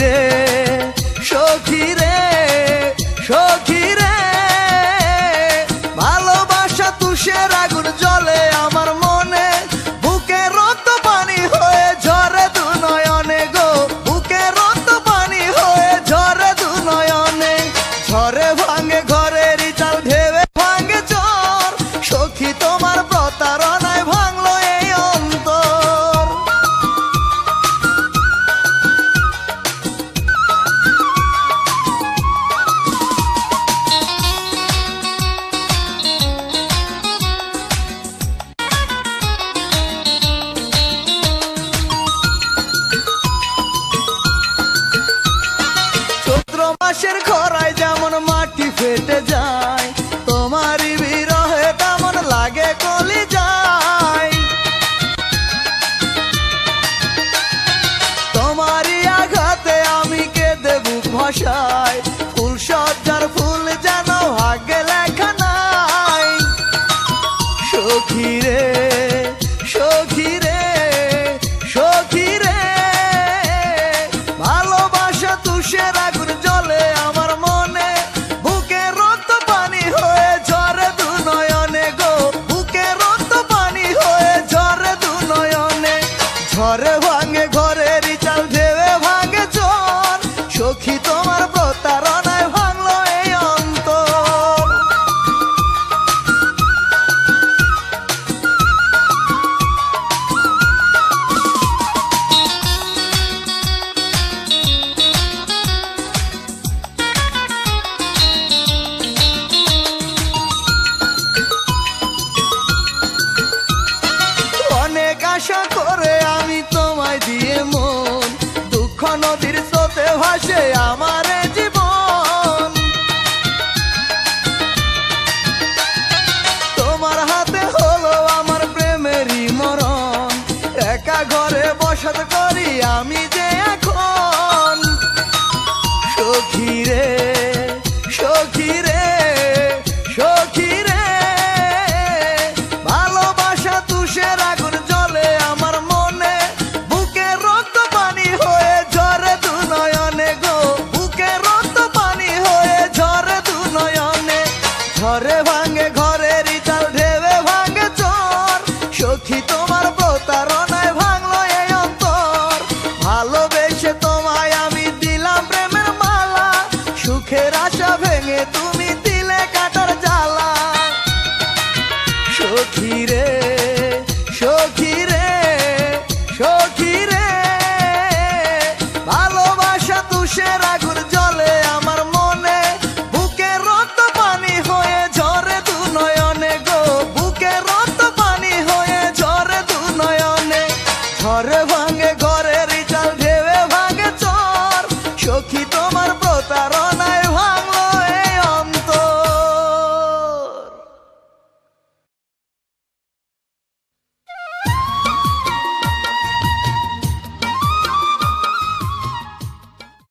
রে সখী রে সখী রে, ভালোবাসা তুষের আগুন জ্বলে আমার মনে, বুকে রক্ত পানি হয়ে ঝরে দু নয়নে গো, বুকে রক্ত পানি হয়ে ঝরে দু নয়নে। ঝরে ভাঙে ঘরের চাল, ঢেউে ভাঙে ঝড়, সখী তোমার প্রতারণায় ভাঙলো এই অন্তর। চৈত্র মাসের খরায় যেমন মাটি ফেটে যায়, তোমারই বিরহে তেমন লাগে কলি যায়। তোমারই আঘাতে আমি কেঁদে বুক ভাসাই, ফুল সজ্জার ফুল যেন ভাগ্যে লেখা নাই। সখী রে সখী রে সখী রে, ভালোবাসা তুষের আগুন জ্বলে আমার মনে, বুকে রক্ত পানি হয়ে ঝরে দু নয়নে গো, বুকে রক্ত পানি হয়ে ঝরে দু নয়নে। ঝরে ভাঙে ঘরের চাল, ঢেউে ভাঙে ঝড়, সখী তোমার প্রতারণায় ভাঙলো এই অন্তর। অনেক আশা করে আমি তোমায় দিয়ে মন, দুঃখ নদীর স্রোতে ভাসে আমার এ জীবন। তোমার হাতে হলো আমার প্রেমেরই মরণ, একা ঘরে বসত করি আমি যে এখন। সখী রে সখী রে সখী রে, ভালোবাসা তুষের আগুন জ্বলে আমার মনে, বুকে রক্ত পানি হয়ে ঝরে দু নয়নে গো, বুকে রক্ত পানি হয়ে ঝরে দু নয়নে। ঝরে ভাঙে ঘরের চাল, ঢেউে ভাঙে ঝড়, সখী তোমার প্রতারণায় ভাঙলো এই অন্তর। ভালোবেসে তোমায় আমি দিলাম প্রেমের মালা, সুখের আশা ভেঙে তুমি দিলে কাটার জ্বালা। সখী রে সখী রে সখী রে, ভালোবাসা তুষের আগুন জ্বলে আমার মনে, বুকে রক্ত পানি হয়ে ঝরে দু নয়নে গো, বুকে রক্ত পানি হয়ে ঝরে দু নয়নে। ঝরে ভাঙে ঘরের চাল, ঢেউে ভাঙে ঝড়, সখী